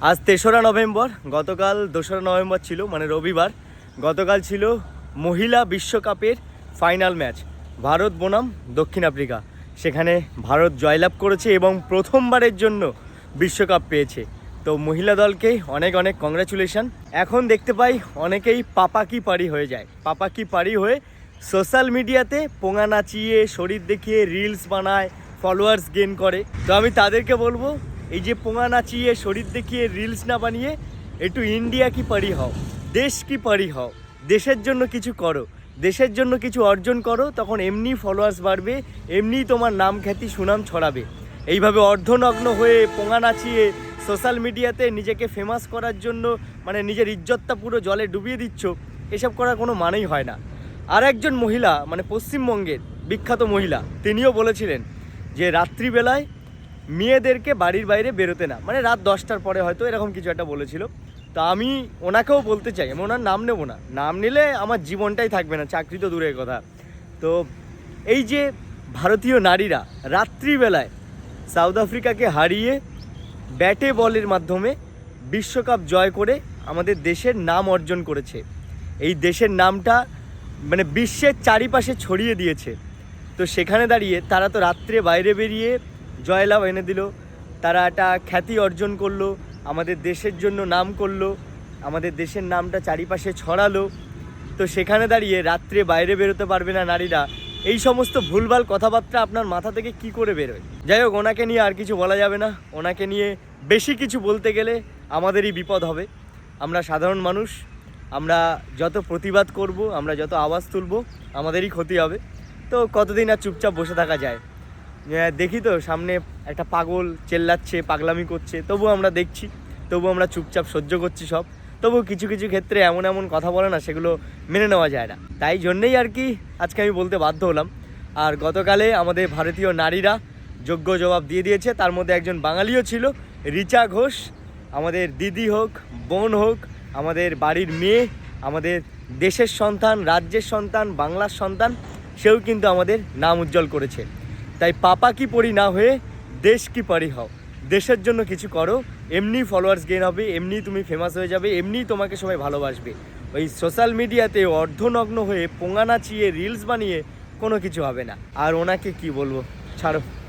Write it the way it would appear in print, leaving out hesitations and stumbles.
আজ ৩রা নভেম্বর, গতকাল ২রা নভেম্বর ছিল, মানে রবিবার। গতকাল ছিল মহিলা বিশ্বকাপের ফাইনাল ম্যাচ, ভারত বনাম দক্ষিণ আফ্রিকা। সেখানে ভারত জয়লাভ করেছে এবং প্রথমবারের জন্য বিশ্বকাপ পেয়েছে। তো মহিলা দলকে অনেক অনেক কংগ্রাচুলেশন। এখন দেখতে পাই অনেকেই পাপা কি পারি হয়ে যায়, পাপা কি পারি হয়ে সোশ্যাল মিডিয়াতে পোঙা নাচিয়ে, শরীর দেখিয়ে রিলস বানায়, ফলোয়ার্স গেইন করে। তো আমি তাদেরকে বলবো, এই যে পোঙা নাচিয়ে, শরীর দেখিয়ে রিলস না বানিয়ে একটু ইন্ডিয়া কি পারি হও, দেশ কি পারি হও, দেশের জন্য কিছু করো, দেশের জন্য কিছু অর্জন করো। তখন এমনি ফলোয়ার্স বাড়বে, এমনি তোমার নাম খ্যাতি সুনাম ছড়াবে। এইভাবে অর্ধনগ্ন হয়ে পোঙা নাচিয়ে সোশ্যাল মিডিয়াতে নিজেকে ফেমাস করার জন্য মানে নিজের ইজ্জতটা পুরো জলে ডুবিয়ে দিচ্ছ, এসব করার কোনো মানেই হয় না। আর একজন মহিলা, মানে পশ্চিমবঙ্গের বিখ্যাত মহিলা, তিনিও বলেছিলেন যে রাত্রিবেলায় মেয়েদেরকে বাড়ির বাইরে বেরোতে না, মানে রাত 10টার পরে হয়তো এরকম কিছু একটা বলেছিল। তো আমি ওনাকেও বলতে চাই, আমি ওনার নাম নেব না, নাম নিলে আমার জীবনটাই থাকবে না, চাকরি তো দূরের কথা। তো এই যে ভারতীয় নারীরা রাত্রিবেলায় সাউথ আফ্রিকাকে হারিয়ে ব্যাটে বলের মাধ্যমে বিশ্বকাপ জয় করে আমাদের দেশের নাম অর্জন করেছে, এই দেশের নামটা মানে বিশ্বের চারিপাশে ছড়িয়ে দিয়েছে। তো সেখানে দাঁড়িয়ে তারা তো রাত্রে বাইরে বেরিয়ে জয়লাভ এনে দিল, তারা একটা খ্যাতি অর্জন করলো, আমাদের দেশের জন্য নাম করলো, আমাদের দেশের নামটা চারিপাশে ছড়ালো। তো সেখানে দাঁড়িয়ে রাত্রে বাইরে বেরোতে পারবে না নারীরা, এই সমস্ত ভুলভাল কথাবার্তা আপনার মাথা থেকে কি করে বেরোয়? যাই হোক, ওনাকে নিয়ে আর কিছু বলা যাবে না। ওনাকে নিয়ে বেশি কিছু বলতে গেলে আমাদেরই বিপদ হবে। আমরা সাধারণ মানুষ, আমরা যত প্রতিবাদ করব, আমরা যত আওয়াজ তুলব, আমাদেরই ক্ষতি হবে। তো কতদিন আর চুপচাপ বসে থাকা যায়? দেখি তো সামনে একটা পাগল চেল্লাচ্ছে, পাগলামি করছে, তবু আমরা দেখছি, তবু আমরা চুপচাপ সহ্য করছি সব। তবু কিছু কিছু ক্ষেত্রে এমন এমন কথা বলে না, সেগুলো মেনে নেওয়া যায় না। তাই জন্যেই আর কি আজকে আমি বলতে বাধ্য হলাম। আর গতকালে আমাদের ভারতীয় নারীরা যোগ্য জবাব দিয়ে দিয়েছে। তার মধ্যে একজন বাঙালিও ছিল, রিচা ঘোষ। আমাদের দিদি হোক, বোন হোক, আমাদের বাড়ির মেয়ে, আমাদের দেশের সন্তান, রাজ্যের সন্তান, বাংলার সন্তান, সেও কিন্তু আমাদের নাম উজ্জ্বল করেছে। তাই পাপা কি পরি না হয়ে দেশ কি পারি হও, দেশের জন্য কিছু করো, এমনি ফলোয়ার্স গেইন হবে, এমনি তুমি ফেমাস হয়ে যাবে, এমনি তোমাকে সবাই ভালোবাসবে। ওই সোশ্যাল মিডিয়াতে অর্ধনগ্ন হয়ে পোঙা নাচিয়ে রিলস বানিয়ে কোনো কিছু হবে না। আর ওনাকে কি বলবো, ছাড়ো।